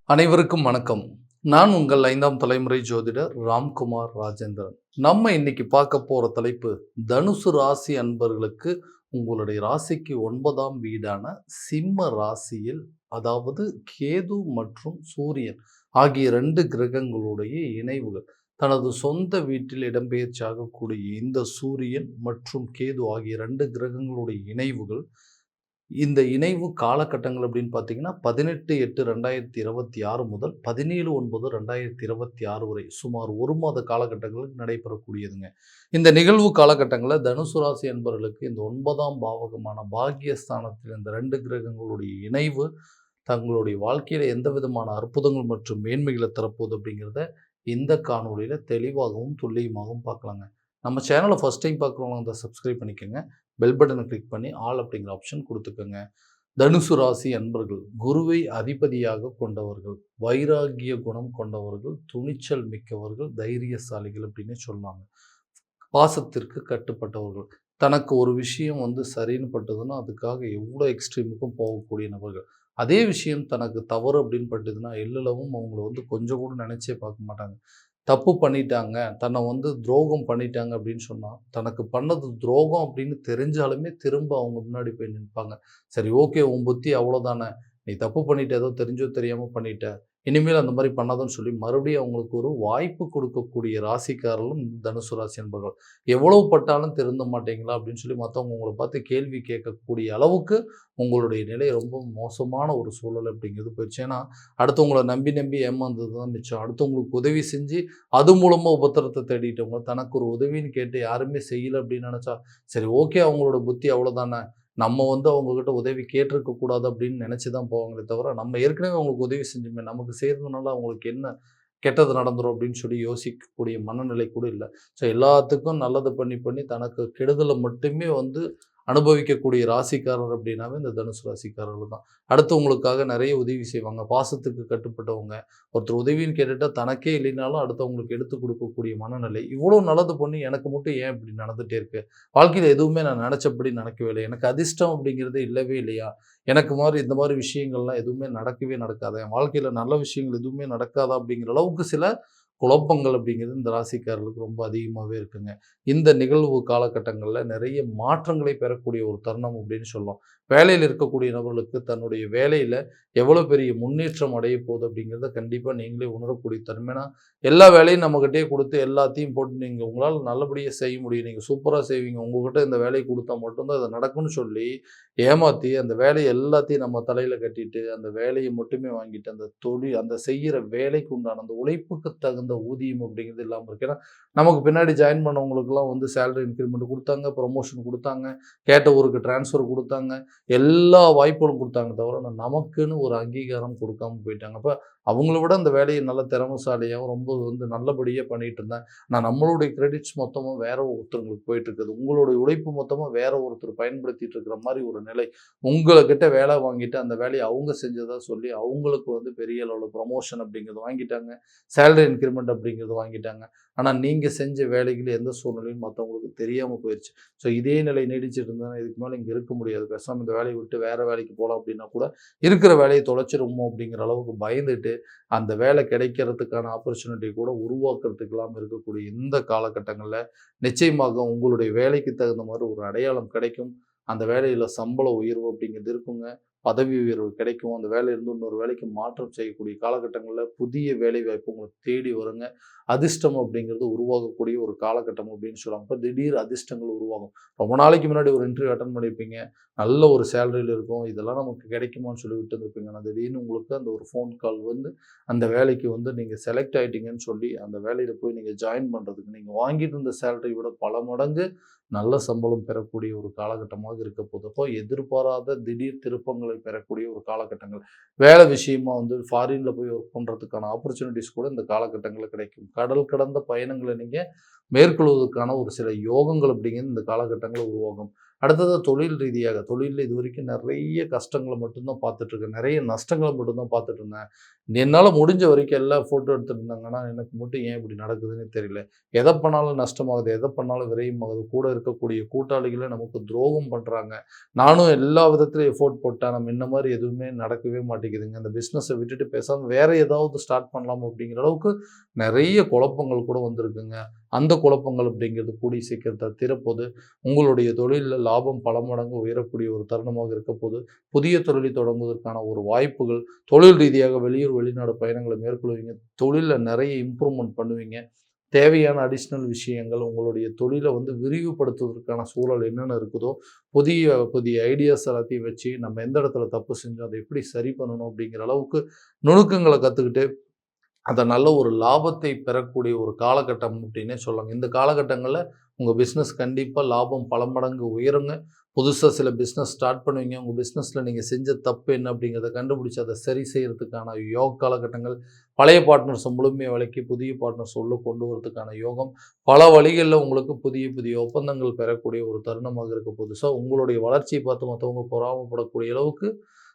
அனைவருக்கும் வணக்கம். நான் உங்கள் 5ஆம் தலைமுறை ஜோதிடர் ராம்குமார் ராஜேந்திரன். நம்ம இன்னைக்கு பார்க்க போற தலைப்பு, தனுசு ராசி அன்பர்களுக்கு உங்களுடைய ராசிக்கு 9ஆம் வீடான சிம்ம ராசியில், அதாவது கேது மற்றும் சூரியன் ஆகிய 2 கிரகங்களுடைய இணைவுகள். தனது சொந்த வீட்டில் இடம்பெயர்ச்சி ஆகக்கூடிய இந்த சூரியன் மற்றும் கேது ஆகிய 2 கிரகங்களுடைய இணைவுகள், இந்த இணைவு காலகட்டங்கள் அப்படின்னு பார்த்தீங்கன்னா, 18/8/2026 முதல் 17/9/2026 வரை சுமார் 1 மாத காலகட்டங்களுக்கு நடைபெறக்கூடியதுங்க. இந்த நிகழ்வு காலகட்டங்கள்ல தனுசு ராசி அன்பர்களுக்கு இந்த 9ஆம் பாவகமான பாக்கியஸ்தானத்தில் இந்த 2 கிரகங்களுடைய இணைவு தங்களுடைய வாழ்க்கையில எந்த விதமான அற்புதங்கள் மற்றும் மேன்மைகளை தரப்போகுது அப்படிங்கிறத இந்த காணொளியில தெளிவாகவும் துல்லியமாகவும் பார்க்கலாங்க. நம்ம சேனலை ஃபர்ஸ்ட் டைம் பார்க்குறவங்க வந்து சப்ஸ்கிரைப் பண்ணிக்கோங்க. பெல் பட்டனை கிளிக் பண்ணி ஆல் அப்படிங்கிற ஆப்ஷன் கொடுத்துக்கோங்க. தனுசு ராசி அன்பர்கள், குருவை அதிபதியாக கொண்டவர்கள், வைராகிய குணம் கொண்டவர்கள், துணிச்சல் மிக்கவர்கள், தைரியசாலிகள் அப்படின்னு சொன்னாங்க. பாசத்திற்கு கட்டுப்பட்டவர்கள். தனக்கு ஒரு விஷயம் வந்து சரின்னு பட்டதுன்னா அதுக்காக எவ்வளோ எக்ஸ்ட்ரீமுக்கும் போகக்கூடிய நபர்கள். அதே விஷயம் தனக்கு தவறு அப்படின்னு பட்டதுன்னா எல்லளவும் அவங்கள வந்து கொஞ்சம் கூட நினைச்சே பார்க்க மாட்டாங்க. தப்பு பண்ணிட்டாங்க, தன்னை வந்து துரோகம் பண்ணிட்டாங்க அப்படின்னு சொன்னா, தனக்கு பண்ணது துரோகம் அப்படின்னு தெரிஞ்சாலுமே திரும்ப அவங்க முன்னாடி போய் நிற்பாங்க. சரி, ஓகே, உன் புத்தி அவ்வளோதானே, நீ தப்பு பண்ணிட்ட, ஏதோ தெரிஞ்சோ தெரியாம பண்ணிட்ட, இனிமேல் அந்த மாதிரி பண்ணாதன்னு சொல்லி மறுபடியும் அவங்களுக்கு ஒரு வாய்ப்பு கொடுக்கக்கூடிய ராசிக்காரர்களும் தனுசு ராசி என்பவர்கள். எவ்வளவு பட்டாலும் திருந்த மாட்டீங்களா அப்படின்னு சொல்லி மற்றவங்க உங்களை பார்த்து கேள்வி கேட்கக்கூடிய அளவுக்கு உங்களுடைய நிலை ரொம்ப மோசமான ஒரு சூழல் அப்படிங்கிறது போயிடுச்சு. ஏன்னா அடுத்தவங்களை நம்பி நம்பி ஏமாந்தது தான் மிச்சம். அடுத்தவங்களுக்கு உதவி செஞ்சு அது மூலமாக உபத்திரத்தை தேடிட்டவங்க, தனக்கு ஒரு உதவின்னு கேட்டு யாருமே செய்யலை அப்படின்னு நினச்சா, சரி ஓகே, அவங்களோட புத்தி அவ்வளோதானே, நம்ம வந்து அவங்கக்கிட்ட உதவி கேட்டிருக்க கூடாது அப்படின்னு நினச்சி தான் போவாங்களே தவிர, நம்ம ஏற்கனவே அவங்களுக்கு உதவி செஞ்சோமே, நமக்கு செய்கிறதுனால அவங்களுக்கு என்ன கெட்டது நடந்துரும் அப்படின்னு சொல்லி யோசிக்கக்கூடிய மனநிலை கூட இல்லை. ஸோ எல்லாத்துக்கும் நல்லது பண்ணி பண்ணி தனக்கு கெடுதலை மட்டுமே வந்து அனுபவிக்கக்கூடிய ராசிக்காரர் அப்படின்னாவே இந்த தனுசு ராசிக்காரர்கள் தான். அடுத்தவங்களுக்காக நிறைய உதவி செய்வாங்க. பாசத்துக்கு கட்டுப்பட்டவங்க. ஒருத்தர் உதவின்னு கேட்டுட்டா தனக்கே இல்லைனாலும் அடுத்தவங்களுக்கு எடுத்து கொடுக்கக்கூடிய மனநிலை. இவ்வளோ நல்லது பண்ணி எனக்கு மட்டும் ஏன் இப்படி நடந்துகிட்டே இருக்கு? வாழ்க்கையில் எதுவுமே நான் நினச்சபடி நடக்கவே இல்லை. எனக்கு அதிர்ஷ்டம் அப்படிங்கிறது இல்லவே இல்லையா? எனக்கு இந்த மாதிரி விஷயங்கள்லாம் எதுவுமே நடக்கவே நடக்காதா? என் வாழ்க்கையில் நல்ல விஷயங்கள் எதுவுமே நடக்காதா? அப்படிங்கிற அளவுக்கு சில குழப்பங்கள் அப்படிங்கிறது இந்த ராசிக்காரர்களுக்கு ரொம்ப அதிகமாகவே இருக்குங்க. இந்த நிகழ்வு காலகட்டங்களில் நிறைய மாற்றங்களை பெறக்கூடிய ஒரு தருணம் அப்படின்னு சொல்லலாம். வேலையில் இருக்கக்கூடிய நபர்களுக்கு தன்னுடைய வேலையில் எவ்வளோ பெரிய முன்னேற்றம் அடைய போகுது அப்படிங்கிறத கண்டிப்பாக நீங்களே உணரக்கூடிய தருணம். ஏன்னா எல்லா வேலையும் நம்மகிட்டே கொடுத்து எல்லாத்தையும் போட்டு நீங்கள் உங்களால் நல்லபடியாக செய்ய முடியும், நீங்கள் சூப்பராக செய்வீங்க, உங்கள்கிட்ட இந்த வேலையை கொடுத்தா மட்டும்தான் அதை நடக்கும்னு சொல்லி ஏமாற்றி அந்த வேலையை எல்லாத்தையும் நம்ம தலையில் கட்டிட்டு அந்த வேலையை மட்டுமே வாங்கிட்டு அந்த தொழில் அந்த செய்கிற வேலைக்கு உண்டான அந்த உழைப்புக்கு தகுந்த ஊதியம் அப்படிங்கிறது இல்லாமல் இருக்கு. ஏன்னா நமக்கு பின்னாடி ஜாயின் பண்ணவங்களுக்குலாம் வந்து சேலரி இன்க்ரிமெண்ட் கொடுத்தாங்க, ப்ரொமோஷன் கொடுத்தாங்க, கேட்ட ஊருக்கு டிரான்ஸ்ஃபர் கொடுத்தாங்க, எல்லா வாய்ப்புகளும் கொடுத்தாங்க தவிர நமக்குன்னு ஒரு அங்கீகாரம் கொடுக்காம போயிட்டாங்க. அப்போ அவங்கள விட அந்த வேலையை நல்ல திறமைசாலியாகவும் ரொம்ப வந்து நல்லபடியாக பண்ணிட்டு இருந்தேன். நம்மளுடைய கிரெடிட்ஸ் மொத்தமாக வேற ஒருத்தருக்கு போயிட்டு இருக்குது, உங்களுடைய உழைப்பு மொத்தமாக வேற ஒருத்தர் பயன்படுத்திட்டு இருக்கிற மாதிரி ஒரு நிலை. உங்ககிட்ட வேலை வாங்கிட்டு அந்த வேலையை அவங்க செஞ்சதா சொல்லி அவங்களுக்கு வந்து பெரிய அளவில் ப்ரொமோஷன் அப்படிங்கிறது வாங்கிட்டாங்க, சேலரி இன்க்ரிமெண்ட் அப்படிங்கிறது வாங்கிட்டாங்க. ஆனால் நீங்கள் செஞ்ச வேலைகள் எந்த சூழ்நிலையும் மற்றவங்களுக்கு தெரியாமல் போயிடுச்சு. ஸோ இதே நிலை நீடிச்சிட்டு இருந்தால் இதுக்கு மேலே இங்கே இருக்க முடியாது, பேசாமல் இந்த வேலையை விட்டு வேறு வேலைக்கு போகலாம் அப்படின்னா கூட இருக்கிற வேலையை தொலைச்சிருமோ அப்படிங்கிற அளவுக்கு பயந்துட்டு அந்த வேலை கிடைக்கிறதுக்கான ஆப்பர்ச்சுனிட்டி கூட உருவாக்குறதுக்கு இல்லாமல் இருக்கக்கூடிய இந்த காலகட்டங்களில் நிச்சயமாக உங்களுடைய வேலைக்கு தகுந்த மாதிரி ஒரு அடையாளம் கிடைக்கும். அந்த வேலையில் சம்பள உயர்வு அப்படிங்கிறது இருக்குங்க, பதவி உயர்வு கிடைக்கும். அந்த வேலையிலிருந்து இன்னொரு வேலைக்கு மாற்றம் செய்யக்கூடிய காலகட்டங்களில் புதிய வேலை வாய்ப்பு உங்களுக்கு தேடி வருங்க. அதிர்ஷ்டம் அப்படிங்கிறது உருவாகக்கூடிய ஒரு காலகட்டம் அப்படின்னு சொல்லுவாங்க. இப்போ திடீர் அதிர்ஷ்டங்கள் உருவாகும். ரொம்ப நாளைக்கு முன்னாடி ஒரு இன்டர்வியூ அட்டன் பண்ணியிருப்பீங்க, நல்ல ஒரு சேலரியில் இருக்கும், இதெல்லாம் நமக்கு கிடைக்குமான்னு சொல்லி விட்டு இருந்திருப்பீங்க. ஆனால் திடீர்னு உங்களுக்கு அந்த ஒரு ஃபோன் கால் வந்து அந்த வேலைக்கு வந்து நீங்கள் செலக்ட் ஆகிட்டீங்கன்னு சொல்லி அந்த வேலையில் போய் நீங்கள் ஜாயின் பண்ணுறதுக்கு நீங்கள் வாங்கிட்டு இருந்த சேலரி விட பல மடங்கு நல்ல சம்பளம் பெறக்கூடிய ஒரு காலகட்டமாக இருக்க போகுது. அப்போ எதிர்பாராத திடீர் திருப்பங்களை பெறக்கூடிய ஒரு காலகட்டங்கள். வேலை விஷயமா வந்து ஃபாரினில் போய் ஒர்க் பண்ணுறதுக்கான ஆப்பர்ச்சுனிட்டிஸ் கூட இந்த காலகட்டங்களில் கிடைக்கும். கடல் கடந்த பயணங்களை நீங்கள் மேற்கொள்வதற்கான ஒரு சில யோகங்கள் அப்படிங்கிறது இந்த காலகட்டங்களில் உருவாகும். அடுத்தது தொழில் ரீதியாக, தொழில்ல இதுவரைக்கும் நெறைய கஷ்டங்கள மட்டும் தான் பார்த்துட்டுருக்கேன். நெறைய நஷ்டங்கள மட்டும் தான் பார்த்துட்டு இருந்தேன். என்னால முடிஞ்ச வரைக்கும் எல்லாம் ஃபோட்டோ எடுத்துட்டு இருந்தாங்கன்னா, எனக்கு மட்டும் ஏன் இப்படி நடக்குதுன்னே தெரியல. எத பண்ணாலும் நஷ்டமாகுது, எத பண்ணாலும் விரயமாகுது. கூட இருக்கக்கூடிய கூட்டாளிகளே நமக்கு துரோகம் பண்றாங்க. நானும் எல்லா விதத்திலும் எஃபோர்ட் போட்டேன். ஆனா முன்ன மாரி எதுவுமே நடக்கவே மாட்டேங்குதுங்க. அந்த பிசினஸ விட்டுட்டு பேசாம வேற ஏதாவது ஸ்டார்ட் பண்ணலாம் அப்படிங்கிற அளவுக்கு நெறைய குழப்பங்கள் கூட வந்திருக்குங்க. அந்த குழப்பங்கள் அப்படிங்கிறது கூடிய சீக்கிரத்தில தீரப்போது. உங்களுடைய தொழில்ல லாபம் பல மடங்கு உயரக்கூடிய ஒரு தருணமாக இருக்கப்போது. புதிய தொழிலை தொடங்குவதற்கான ஒரு வாய்ப்புகள், தொழில் ரீதியாக வெளியூர், வெளிநாடு பயணங்களை மேற்கொள்வீங்க. தொழில்ல நெறைய இம்ப்ரூவ்மென்ட் பண்ணுவீங்க. தேவையான அடிஷனல் விஷயங்கள் உங்களுடைய தொழில விரிவுபடுத்துவதற்கான சூழல் என்னென்ன இருக்குதோ, புதிய புதிய ஐடியாஸ் எல்லாத்தையும் வச்சு நம்ம எந்த இடத்துல தப்பு செஞ்சோம், அத எப்படி சரி பண்ணணும் அப்படிங்கிற அளவுக்கு நுணுக்கங்கள கத்துக்கிட்டு அத நல்ல ஒரு லாபத்தை பெறக்கூடிய ஒரு காலகட்டம் அப்டின்னே சொல்லலாங்க. இந்த காலகட்டங்கள்ல உங்க பிசினஸ் கண்டிப்பா லாபம் பல மடங்கு உயருங்க. புதுசா சில பிசினஸ் ஸ்டார்ட் பண்ணுவீங்க. உங்க பிசினஸ்ல நீங்க செஞ்ச தப்பு என்ன அப்டிங்கிறத கண்டுபிடிச்சு அத சரி செய்றதுக்கான காலகட்டங்கள். பழைய பார்ட்னர்ஸ முழுமையா விலக்கி புதிய பார்ட்னர்ஸ் உள்ள கொண்டு வரதுக்கான யோகம். பல வழிகள்ல உங்களுக்கு புதிய புதிய ஒப்பந்தங்கள் பெறக்கூடிய ஒரு தருணமாக இருக்க போது. உங்களுடைய வளர்ச்சிய பார்த்து மத்தவங்க பொறாமப்படக்கூடிய அளவுக்கு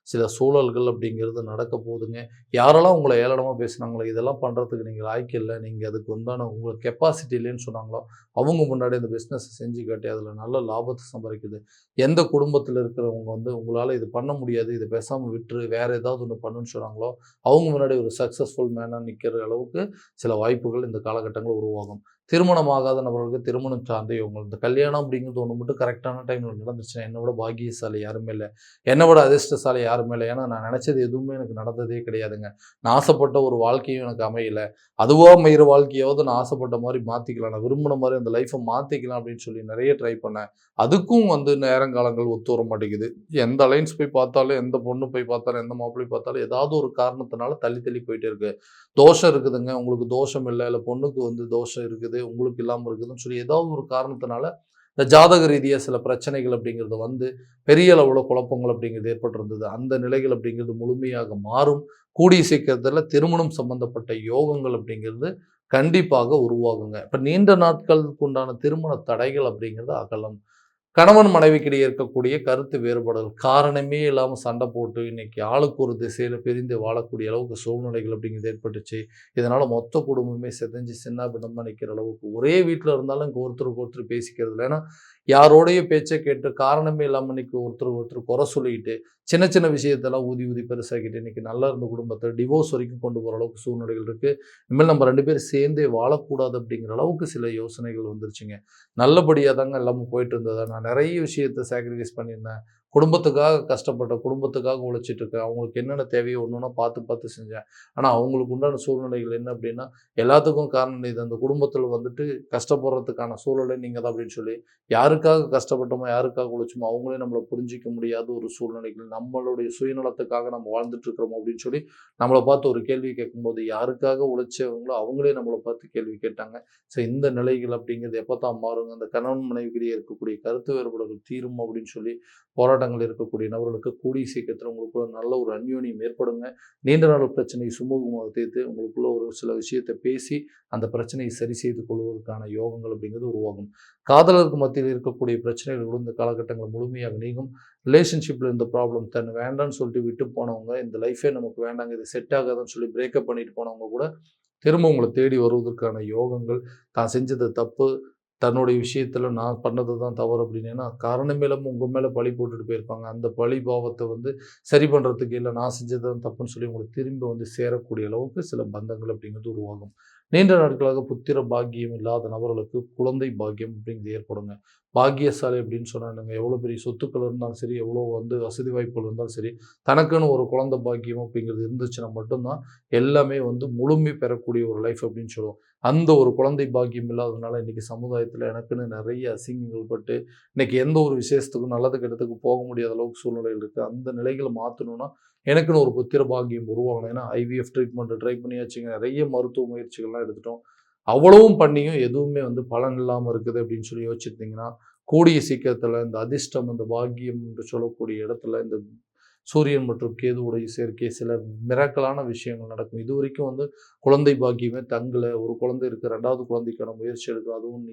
சில சூழல்கள் அப்படிங்கிறது நடக்க போகுதுங்க. யாரெல்லாம் உங்கள ஏளனமா பேசுனாங்களோ, இதெல்லாம் பண்றதுக்கு நீங்க லாயக்கு இல்ல. நீங்க அதுக்கு உண்டான உங்களுக்கு கெப்பாசிட்டி இல்லைன்னு சொன்னாங்களோ, அவங்க முன்னாடி இந்த பிசினஸ செஞ்சு காட்டி அதில நல்ல லாபத்த சம்பாரிக்குது. எந்த குடும்பத்தில இருக்கிறவங்க உங்களால இது பண்ண முடியாது, இத பேசாம விட்டுரு, வேற ஏதாவது ஒண்ணு பண்ணுன்னு சொன்னாங்களோ, அவங்க முன்னாடி ஒரு சக்சஸ்ஃபுல் மேனா நிக்கிற அளவுக்கு சில வாய்ப்புகள் இந்த காலகட்டங்கள்ல உருவாகும். திருமணம் ஆகாத நபர்களுக்கு திருமணம் சார்ந்த யோகங்கள். இந்த கல்யாணம் அப்படிங்கிறது ஒண்ணு மட்டும் கரெக்ட்டான டைம்ல நடந்துச்சுன்னா, என்ன விட பாக்கியசாலி யாருமே இல்ல. என்ன விட அதிர்ஷ்டசாலி யாருமே இல்ல. ஏன்னா, நான் நெனச்சது எதுவுமே எனக்கு நடந்ததே கிடையாதுங்க. நான் ஆசைப்பட்ட ஒரு வாழ்க்கையும் எனக்கு அமையல. அதுவா அமையிற வாழ்க்கையாவது நான் ஆசைப்பட்ட மாரி மாத்திக்கலாம். நான் விரும்புன மாரி அந்த லைஃப்ப மாத்திக்கலாம் அப்படின்னு சொல்லி நெறைய ட்ரை பண்ணேன். அதுக்கும் நேரங்காலங்கள் ஒத்து வர மாட்டேங்குது. எந்த அலைன்ஸ் போய் பார்த்தாலும், எந்த பொண்ணு போய் பார்த்தாலும், எந்த மாப்பிள்ளை பார்த்தாலும், ஏதாவது ஒரு காரணத்தினால தள்ளி தள்ளி போயிட்டே இருக்கு. தோஷம் இருக்குதுங்க. உங்களுக்கு தோஷம் இல்ல பொண்ணுக்கு தோஷம் இருக்குது, உங்களுக்கு இல்லாம இருக்குதுன்னு சொல்லி ஏதாவது ஒரு காரணத்தினால, இந்த ஜாதக ரீதியா சில பிரச்சனைகள் அப்படிங்கிறது பெரிய அளவுல குழப்பங்கள் அப்படிங்கிறது ஏற்பட்டிருந்தது. அந்த நிலைகள் அப்படிங்கிறது முழுமையாக மாறும். கூடிய சீக்கிரத்தில திருமணம் சம்பந்தப்பட்ட யோகங்கள் அப்படிங்கிறது கண்டிப்பாக உருவாகுங்க. இப்ப நீண்ட நாட்களுக்கு உண்டான திருமண தடைகள் அப்படிங்கிறது அகலும். கணவன் மனைவிக்கிடையே இருக்கக்கூடிய கருத்து வேறுபாடுகள் காரணமே இல்லாம சண்டை போட்டு இன்னைக்கு ஆளுக்கு ஒரு திசையில பிரிந்து வாழக்கூடிய அளவுக்கு சூழ்நிலைகள் அப்படிங்கிறது ஏற்பட்டுச்சு. இதனால மொத்த குடும்பமே சிதைஞ்சு சின்னாபின்னமா நிக்கிற அளவுக்கு ஒரே வீட்ல இருந்தாலும் இங்க ஒருத்தருக்கு ஒருத்தர் பேசிக்கிறது இல்ல. ஏன்னா யாரோடைய பேச்ச கேட்டு காரணமே இல்லாம இன்னைக்கு ஒருத்தருக்கு ஒருத்தர் குறை சொல்லிக்கிட்டு, சின்ன சின்ன விஷயத்தெல்லாம் ஊதி ஊதி பெருசாக்கிட்டு இன்னைக்கு நல்லா இருந்த குடும்பத்த டிவோர்ஸ் வரைக்கும் கொண்டு போற அளவுக்கு சூழ்நிலைகள் இருக்கு. இனிமேல் நம்ம 2 பேரும் சேர்ந்தே வாழக்கூடாது அப்படிங்கிற அளவுக்கு சில யோசனைகள் வந்துருச்சுங்க. நல்லபடியா தாங்க எல்லாமே போயிட்டு இருந்தது. நான் நெறைய விஷயத்த சாக்ரிஃபைஸ் பண்ணியிருந்தேன். குடும்பத்துக்காக கஷ்டப்பட்டேன். குடும்பத்துக்காக உழைச்சிட்டு இருக்கேன். அவங்களுக்கு என்னென்ன தேவையோ ஒண்ணு ஒண்ணா பார்த்து பார்த்து செஞ்சேன். ஆனா அவங்களுக்கு உண்டான சூழ்நிலைகள் என்ன அப்படின்னா, எல்லாத்துக்கும் காரணம் நீ தான். அந்த குடும்பத்தில கஷ்டப்படுறதுக்கான சூழலே நீங்க தான் அப்படின்னு சொல்லி, யாருக்காக கஷ்டப்பட்டோமோ, யாருக்காக உழைச்சோமோ அவங்களே நம்மள புரிஞ்சுக்க முடியாத ஒரு சூழ்நிலைகள். நம்மளுடைய சுயநலத்துக்காக நம்ம வாழ்ந்துட்டு இருக்கிறோமோ அப்படின்னு சொல்லி, நம்மள பார்த்து ஒரு கேள்வி கேட்கும்போது, யாருக்காக உழைச்சவங்களோ அவங்களே நம்மள பார்த்து கேள்வி கேட்டாங்க. இந்த நிலைகள் அப்படிங்கிறது எப்பதான் மாறுங்க? அந்த கணவன் மனைவிக்கிடையே இருக்கக்கூடிய கருத்து வேறுபாடுகள் தீரும் அப்படின்னு சொல்லி போராட்டங்கள் இருக்கக்கூடிய நபர்களுக்கு கூடிய சீக்கிரத்தில உங்களுக்குள்ள நல்ல ஒரு அந்யோன்யம் ஏற்படுங்க. நீண்ட நாள் பிரச்சனையை சுமூகமாக தீர்த்து உங்களுக்குள்ள ஒரு சில விஷயத்த பேசி அந்த பிரச்சனையை சரி செய்து கொள்வதற்கான யோகங்கள் அப்படிங்கிறது உருவாகும். காதலருக்கு மத்தியில் இருக்கக்கூடிய பிரச்சனைகள் கூட இந்த காலகட்டங்கள்ல முழுமையாக நீங்கும். ரிலேஷன்ஷிப்ல இருந்த ப்ராப்ளம் தன் வேண்டான்னு சொல்லிட்டு விட்டு போனவங்க, இந்த லைஃபே நமக்கு வேண்டாங்க, இது செட் ஆகாதுன்னு சொல்லி பிரேக்கப் பண்ணிட்டு போனவங்க கூட திரும்ப உங்கள தேடி வருவதற்கான யோகங்கள், தான் செஞ்சது தப்பு, தன்னுடைய விஷயத்துல நான் பண்ணது தான் தவறு அப்படின்னு ஏன்னா, காரணமே இல்லாம உங்க மேல பழி போட்டுட்டு போயிருப்பாங்க. அந்த பழி பாவத்த சரி பண்றதுக்கு இல்ல நான் செஞ்சது தான் தப்புன்னு சொல்லி உங்கள திரும்பி சேரக்கூடிய அளவுக்கு சில பந்தங்கள் அப்படிங்கிறது உருவாகும். நீண்ட நாட்களாக புத்திர பாக்கியம் இல்லாத நபர்களுக்கு குழந்தை பாக்கியம் அப்படிங்கிறது ஏற்படுங்க. பாக்கியசாலி அப்படின்னு சொன்னா என்னங்க, எவ்வளோ பெரிய சொத்துக்கள் இருந்தாலும் சரி, எவ்வளோ வசதி வாய்ப்புகள் இருந்தாலும் சரி, தனக்குன்னு ஒரு குழந்தை பாக்கியம் அப்படிங்கிறது இருந்துச்சுன்னா மட்டும் தான் எல்லாமே முழுமை பெறக்கூடிய ஒரு லைஃப் அப்படின்னு சொல்லுவோம். அந்த ஒரு குழந்தை பாக்கியம் இல்லாததுனால இன்னைக்கு சமுதாயத்துல எனக்குன்னு நெறைய அசிங்கங்கள் பட்டு, இன்னைக்கு எந்த ஒரு விசேஷத்துக்கும் நல்லது கெட்டதுக்கு போக முடியாத அளவுக்கு சூழ்நிலைகள் இருக்கு. அந்த நிலைகள மாத்தணும்னா, எனக்குன்னு ஒரு புத்திர பாக்கியம் உருவாகணும். ஏன்னா ஐவிஎஃப் ட்ரீட்மெண்ட் ட்ரை பண்ணியாச்சுங்க. நெறைய மருத்துவ முயற்சிகள்லாம் எடுத்துட்டோம். அவ்வளவும் பண்ணியும் எதுவுமே பலன் இல்லாம இருக்குது அப்படின்னு சொல்லி யோசிச்சிருந்தீங்கன்னா, கூடிய சீக்கிரத்துல இந்த அதிர்ஷ்டம், இந்த பாக்கியம் என்று சொல்லக்கூடிய இடத்துல இந்த சூரியன் மற்றும் கேதுவுடைய சேர்க்கை சில மிராக்கலான விஷயங்கள் நடக்கும். இதுவரைக்கும் குழந்தை பாக்கியமே தங்கல, ஒரு குழந்தை இருக்கு, 2வது குழந்தைக்கான முயற்சி எடுக்கும், அதுவும்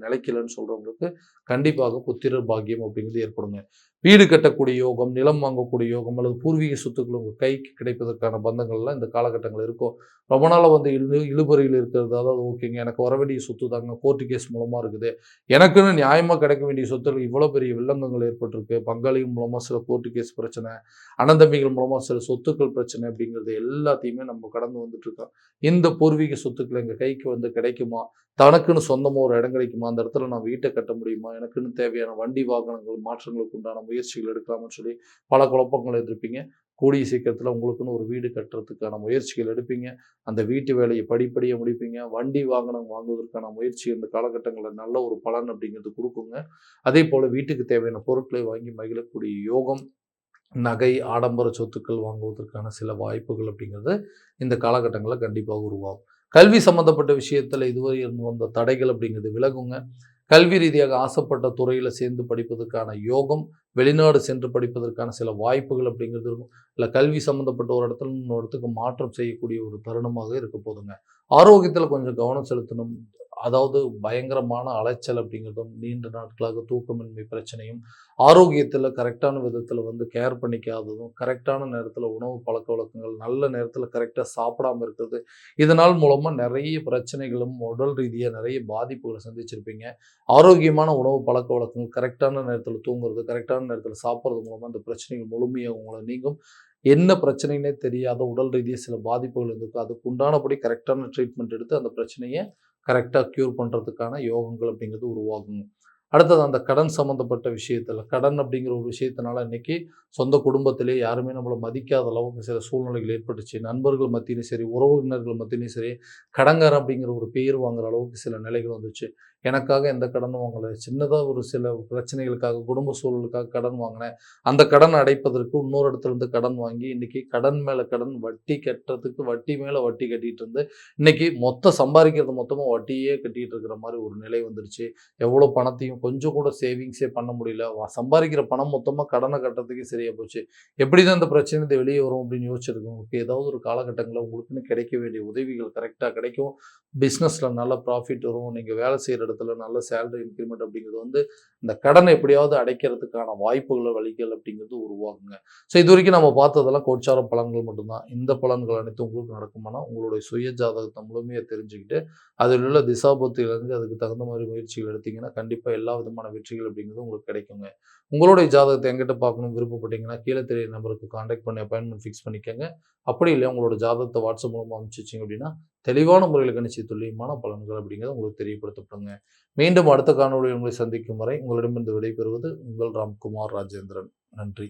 நிலைக்கலன்னு சொல்றவங்களுக்கு கண்டிப்பாக புத்திரர் பாக்கியம் அப்படிங்கிறது ஏற்படுங்க. வீடு கட்டக்கூடிய யோகம், நிலம் வாங்கக்கூடிய யோகம் அல்லது பூர்வீக சொத்துக்கள் உங்க கைக்கு கிடைப்பதற்கான பந்தங்கள்லாம் இந்த காலகட்டங்கள் இருக்கும். ரொம்ப நாளா இழுபறியில் இருக்கிறது, அதாவது ஓகேங்க எனக்கு வர வேண்டிய சொத்து தாங்க கோர்ட்டு கேஸ் மூலமா இருக்குது. எனக்குன்னு நியாயமா கிடைக்க வேண்டிய சொத்துக்கள் இவ்வளோ பெரிய வில்லங்கங்கள் ஏற்பட்டிருக்கு. பங்காளிகள் மூலமா சில கோர்ட்டு கேஸ் பிரச்சனை, அண்ணன் தம்பிகள் மூலமா சில சொத்துக்கள் பிரச்சனை அப்படிங்கிறது எல்லாத்தையுமே நம்ம கடந்து வந்துட்டு இருக்கோம். இந்த பூர்வீக சொத்துக்கள் எங்க கைக்கு கிடைக்குமா? தனக்குன்னு சொந்தமா ஒரு இடம் கிடைக்குமா? அந்த இடத்துல நான் வீட்டை கட்ட முடியுமா? எனக்குன்னு தேவையான வண்டி வாகனங்கள் மாற்றங்களுக்கு உண்டான முயற்சிகள் எடுக்கலாம்னு சொல்லி பல குழப்பங்கள் எதிர்ப்பீங்க. கூடிய சீக்கிரத்தில் உங்களுக்குன்னு ஒரு வீடு கட்டுறதுக்கான முயற்சிகள் எடுப்பீங்க. அந்த வீட்டு வேலையை படிப்படியாக முடிப்பீங்க. வண்டி வாகனம் வாங்குவதற்கான முயற்சி இந்த காலகட்டங்களில் நல்ல ஒரு பலன் அப்படிங்கிறது கொடுக்குங்க. அதே போல் வீட்டுக்கு தேவையான பொருட்களை வாங்கி மகிழக்கூடிய யோகம், நகை, ஆடம்பர சொத்துக்கள் வாங்குவதற்கான சில வாய்ப்புகள் அப்படிங்கிறது இந்த காலகட்டங்களில் கண்டிப்பாக உருவாகும். கல்வி சம்மந்தப்பட்ட விஷயத்தில் இதுவரை இருந்து வந்த தடைகள் அப்படிங்கிறது விலகுங்க. கல்வி ரீதியாக ஆசைப்பட்ட துறையில் சேர்ந்து படிப்பதற்கான யோகம், வெளிநாடு சென்று படிப்பதற்கான சில வாய்ப்புகள் அப்படிங்கிறது இருக்கும். இல்லை கல்வி சம்மந்தப்பட்ட ஒரு இடத்துல இன்னொரு இடத்துக்கு மாற்றம் செய்யக்கூடிய ஒரு தருணமாக இருக்க போதுங்க. ஆரோக்கியத்தில் கொஞ்சம் கவனம் செலுத்தணும். அதாவது பயங்கரமான அலைச்சல் அப்படிங்கிறதும், நீண்ட நாட்களாக தூக்கமின்மை பிரச்சனையும், ஆரோக்கியத்தில் கரெக்டான விதத்தில் கேர் பண்ணிக்காததும், கரெக்டான நேரத்தில் உணவு பழக்கவழக்கங்கள், நல்ல நேரத்தில் கரெக்டாக சாப்பிடாம இருக்கிறது, இதனால் மூலமாக நிறைய பிரச்சனைகளும் உடல் ரீதியாக நிறைய பாதிப்புகளை சந்திச்சிருப்பீங்க. ஆரோக்கியமான உணவு பழக்கவழக்கங்கள், கரெக்டான நேரத்தில் தூங்குறது, கரெக்டான நேரத்தில் சாப்பிட்றது மூலமாக அந்த பிரச்சனைகள் முழுமையாக உங்களை நீங்கும். என்ன பிரச்சனைன்னே தெரியாத உடல் ரீதியாக சில பாதிப்புகள் இருந்திருக்கு, அதுக்கு உண்டானபடி கரெக்டான ட்ரீட்மெண்ட் எடுத்து அந்த பிரச்சனையை கரெக்டாக க்யூர் பண்ணுறதுக்கான யோகங்கள் அப்படிங்கிறது உருவாகுங்க. அடுத்தது அந்த கடன் சம்மந்தப்பட்ட விஷயத்தில், கடன் அப்படிங்கிற ஒரு விஷயத்தினால இன்னைக்கு சொந்த குடும்பத்திலே யாருமே நம்மளை மதிக்காத அளவுக்கு சில சூழ்நிலைகள் ஏற்பட்டுச்சு. நண்பர்கள் மத்தியிலும் சரி, உறவினர்கள் மத்தியிலும் சரி, கடன்காரன் அப்படிங்கிற ஒரு பேர் வாங்குற அளவுக்கு சில நிலைகள் வந்துச்சு. எனக்காக எந்த கடனும் வாங்கலை, சின்னதாக ஒரு சில பிரச்சனைகளுக்காக, குடும்ப சூழலுக்காக கடன் வாங்கினேன். அந்த கடன் அடைப்பதற்கு இன்னொரு இடத்துலேருந்து கடன் வாங்கி இன்னைக்கு கடன் மேலே கடன், வட்டி கட்டுறதுக்கு வட்டி மேலே வட்டி கட்டிகிட்டு இருந்து இன்னைக்கு சம்பாதிக்கிறது மொத்தமாக வட்டியே கட்டிகிட்டு இருக்கிற மாதிரி ஒரு நிலை வந்துருச்சு. எவ்வளோ பணத்தையும் கொஞ்சம் கூட சேவிங்ஸே பண்ண முடியல. சம்பாதிக்கிற பணம் மொத்தமாக கடனை கட்டுறதுக்கே சரியாக போச்சு. எப்படி தான் இந்த பிரச்சனை வெளியே வரும் அப்படின்னு யோசிச்சிருக்கவங்களுக்கு ஏதாவது ஒரு காலகட்டங்களில் உங்களுக்குன்னு கிடைக்க வேண்டிய உதவிகள் கரெக்டாக கிடைக்கும். பிஸ்னஸில் நல்ல ப்ராஃபிட் வரும். நீங்கள் வேலை செய்கிற இடத்துல நல்ல சேலரி இன்க்ரிமெண்ட் அப்படிங்கிறது இந்த கடனை எப்படியாவது அடைக்கிறதுக்கான வாய்ப்புகள், வழிகள் அப்படிங்கிறது உருவாகுங்க. ஸோ இது வரைக்கும் நம்ம பார்த்ததெல்லாம் கோச்சார பலன்கள் மட்டும்தான். இந்த பலன்கள் அனைத்தும் உங்களுக்கு நடக்குமானா உங்களுடைய சுய ஜாதகத்தை முழுமையாக தெரிஞ்சுக்கிட்டு அதில் உள்ள திசாபுத்தியிலேருந்து அதுக்கு தகுந்த மாதிரி முயற்சிகள் எடுத்தீங்கன்னா கண்டிப்பாக எல்லா விதமான வெற்றிகள் அப்படிங்கிறது உங்களுக்கு கிடைக்குங்க. உங்களுடைய ஜாதகத்தை எங்கிட்ட பார்க்கணும்னு விருப்பப்பட்டீங்கன்னா கீழே தெரிய நம்பருக்கு கான்டாக்ட் பண்ணி அப்பாயின்மெண்ட் ஃபிக்ஸ் பண்ணிக்கோங்க. அப்படி இல்லை உங்களோட ஜாதகத்தை வாட்ஸ்அப் மூலமாக அனுப்பிச்சிச்சிங்க அப்படின்னா தெளிவான முறையில் கணிச்சு துல்லியமான பலன்கள் அப்படிங்கிறத உங்களுக்கு தெரியப்படுத்தப்படுங்க. மீண்டும் அடுத்த காணொலியில் உங்களை சந்திக்கும் வரை உங்களிடமிருந்து விடைபெறுவது உங்கள் ராம்குமார் ராஜேந்திரன். நன்றி.